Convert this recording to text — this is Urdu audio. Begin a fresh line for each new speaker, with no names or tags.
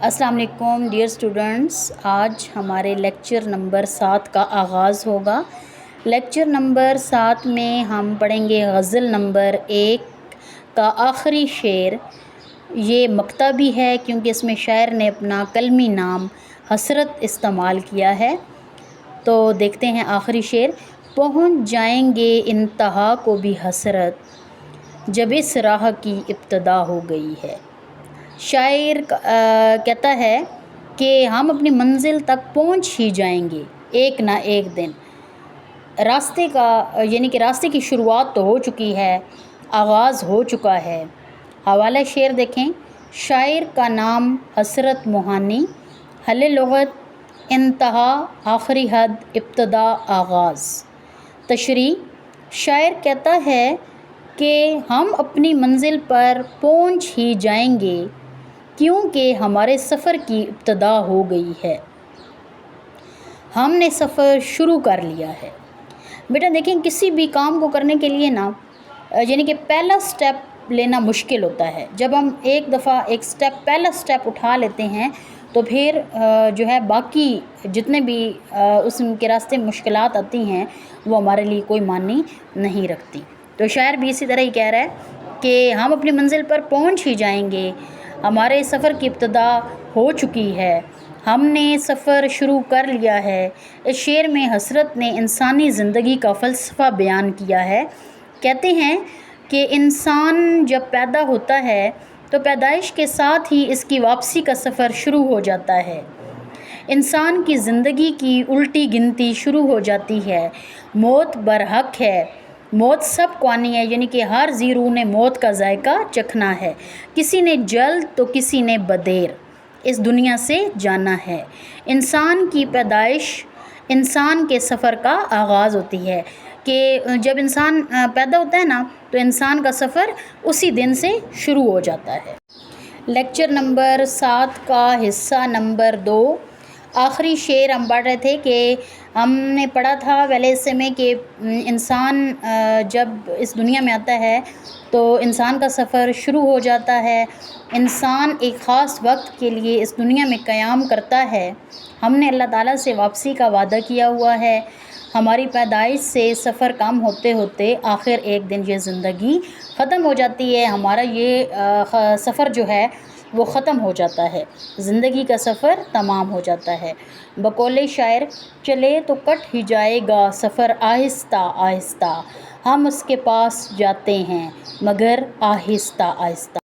السلام علیکم ڈیئر اسٹوڈنٹس، آج ہمارے لیکچر نمبر 7 کا آغاز ہوگا۔ لیکچر نمبر 7 میں ہم پڑھیں گے غزل نمبر 1 کا آخری شعر۔ یہ مکتبی ہے کیونکہ اس میں شاعر نے اپنا قلمی نام حسرت استعمال کیا ہے۔ تو دیکھتے ہیں آخری شعر۔ پہنچ جائیں گے انتہا کو بھی حسرت، جب اس راہ کی ابتدا ہو گئی ہے۔ شاعر کہتا ہے کہ ہم اپنی منزل تک پہنچ ہی جائیں گے ایک نہ ایک دن۔ راستے کی شروعات تو ہو چکی ہے، آغاز ہو چکا ہے۔ حوالہ شعر دیکھیں۔ شاعر کا نام حسرت موہانی، حل لغت انتہا آخری حد ابتدا آغاز۔ تشریح: شاعر کہتا ہے کہ ہم اپنی منزل پر پہنچ ہی جائیں گے کیونکہ ہمارے سفر کی ابتدا ہو گئی ہے، ہم نے سفر شروع کر لیا ہے۔ بیٹا دیکھیں، کسی بھی کام کو کرنے کے لیے کہ پہلا سٹیپ لینا مشکل ہوتا ہے۔ جب ہم ایک دفعہ پہلا سٹیپ اٹھا لیتے ہیں تو پھر باقی جتنے بھی اس کے راستے میں مشکلات آتی ہیں وہ ہمارے لیے کوئی معنی نہیں رکھتی۔ تو شاعر بھی اسی طرح ہی کہہ رہا ہے کہ ہم اپنی منزل پر پہنچ ہی جائیں گے، ہمارے سفر کی ابتدا ہو چکی ہے، ہم نے سفر شروع کر لیا ہے۔ اس شعر میں حسرت نے انسانی زندگی کا فلسفہ بیان کیا ہے۔ کہتے ہیں کہ انسان جب پیدا ہوتا ہے تو پیدائش کے ساتھ ہی اس کی واپسی کا سفر شروع ہو جاتا ہے۔ انسان کی زندگی کی الٹی گنتی شروع ہو جاتی ہے۔ موت برحق ہے، موت سب کو آنی ہے، کہ ہر ذی روح نے موت کا ذائقہ چکھنا ہے۔ کسی نے جلد تو کسی نے بدیر اس دنیا سے جانا ہے۔ انسان کی پیدائش انسان کے سفر کا آغاز ہوتی ہے، کہ جب انسان پیدا ہوتا ہے تو انسان کا سفر اسی دن سے شروع ہو جاتا ہے۔ لیکچر نمبر 7 کا حصہ نمبر 2، آخری شعر ہم پڑھ رہے تھے کہ ہم نے پڑھا تھا پہلے حصے میں کہ انسان جب اس دنیا میں آتا ہے تو انسان کا سفر شروع ہو جاتا ہے۔ انسان ایک خاص وقت کے لیے اس دنیا میں قیام کرتا ہے۔ ہم نے اللہ تعالیٰ سے واپسی کا وعدہ کیا ہوا ہے۔ ہماری پیدائش سے سفر کم ہوتے ہوتے آخر ایک دن یہ زندگی ختم ہو جاتی ہے، ہمارا یہ سفر وہ ختم ہو جاتا ہے، زندگی کا سفر تمام ہو جاتا ہے۔ بقول شاعر، چلے تو کٹ ہی جائے گا سفر آہستہ آہستہ، ہم اس کے پاس جاتے ہیں مگر آہستہ آہستہ۔